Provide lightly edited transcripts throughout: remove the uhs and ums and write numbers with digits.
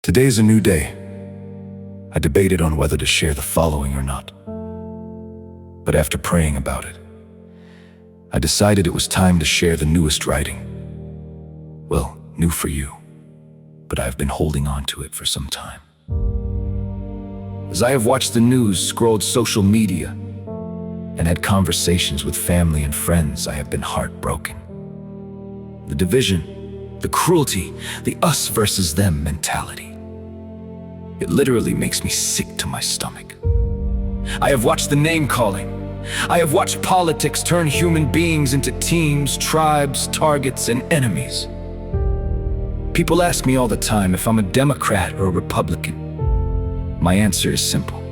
Today is a new day. I debated on whether to share the following or not. But after praying about it, I decided it was time to share the newest writing. Well, new for you, but I've been holding on to it for some time. As I have watched the news, scrolled social media, and had conversations with family and friends, I have been heartbroken. The division, the cruelty, the us versus them mentality. It literally makes me sick to my stomach. I have watched the name-calling. I have watched politics turn human beings into teams, tribes, targets, and enemies. People ask me all the time if I'm a Democrat or a Republican. My answer is simple.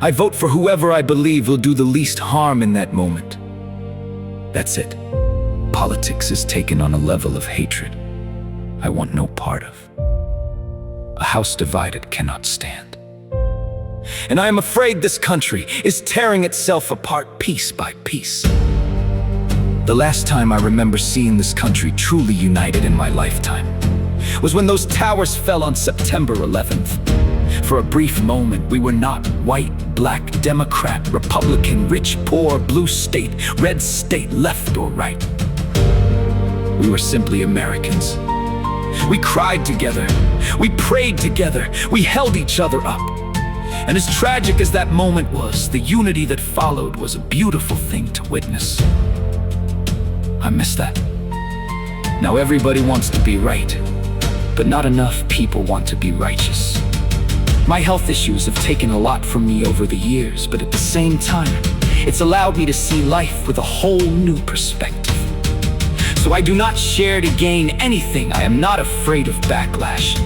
I vote for whoever I believe will do the least harm in that moment. That's it. Politics is taken on a level of hatred I want no part of. A house divided cannot stand. And I am afraid this country is tearing itself apart piece by piece. The last time I remember seeing this country truly united in my lifetime was when those towers fell on September 11th. For a brief moment, we were not white, black, Democrat, Republican, rich, poor, blue state, red state, left or right. We were simply Americans. We cried together. We prayed together. We held each other up. And as tragic as that moment was, the unity that followed was a beautiful thing to witness. I miss that. Now everybody wants to be right, but not enough people want to be righteous. My health issues have taken a lot from me over the years, but at the same time, it's allowed me to see life with a whole new perspective. So I do not share to gain anything. I am not afraid of backlash.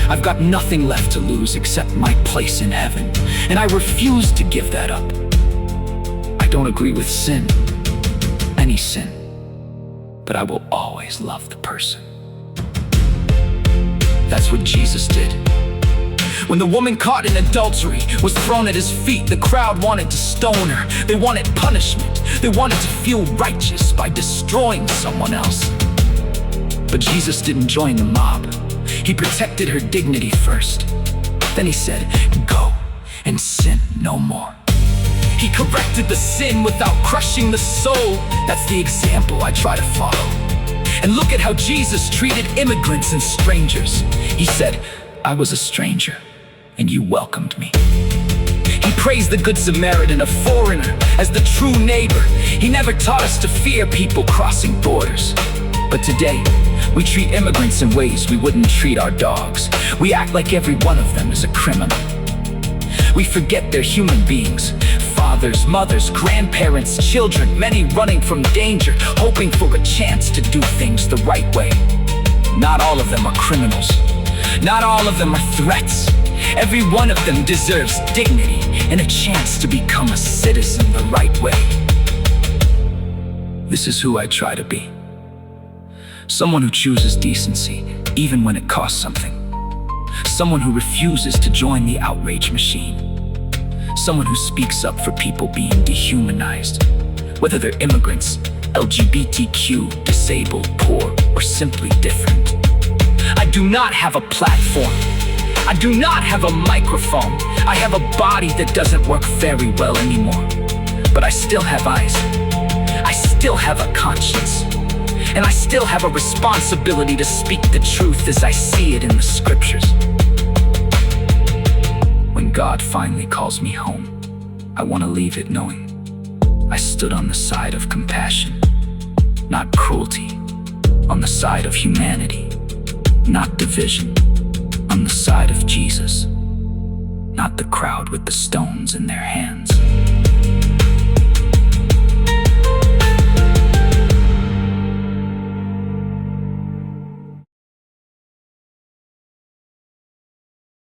I've got nothing left to lose except my place in heaven, and I refuse to give that up. I don't agree with sin, any sin, but I will always love the person. That's what Jesus did. When the woman caught in adultery was thrown at his feet, the crowd wanted to stone her. They wanted punishment. They wanted to feel righteous by destroying someone else. But Jesus didn't join the mob. He protected her dignity first. Then he said, "Go and sin no more." He corrected the sin without crushing the soul. That's the example I try to follow. And look at how Jesus treated immigrants and strangers. He said, "I was a stranger, and you welcomed me." He praised the Good Samaritan, a foreigner, as the true neighbor. He never taught us to fear people crossing borders. But today, we treat immigrants in ways we wouldn't treat our dogs. We act like every one of them is a criminal. We forget they're human beings. Fathers, mothers, grandparents, children, many running from danger, hoping for a chance to do things the right way. Not all of them are criminals. Not all of them are threats. Every one of them deserves dignity and a chance to become a citizen the right way. This is who I try to be. Someone who chooses decency, even when it costs something. Someone who refuses to join the outrage machine. Someone who speaks up for people being dehumanized, whether they're immigrants, LGBTQ, disabled, poor, or simply different. I do not have a platform. I do not have a microphone. I have a body that doesn't work very well anymore. But I still have eyes. I still have a conscience. And I still have a responsibility to speak the truth as I see it in the scriptures. When God finally calls me home, I want to leave it knowing I stood on the side of compassion, not cruelty, on the side of humanity, not division, on the side of Jesus, not the crowd with the stones in their hands.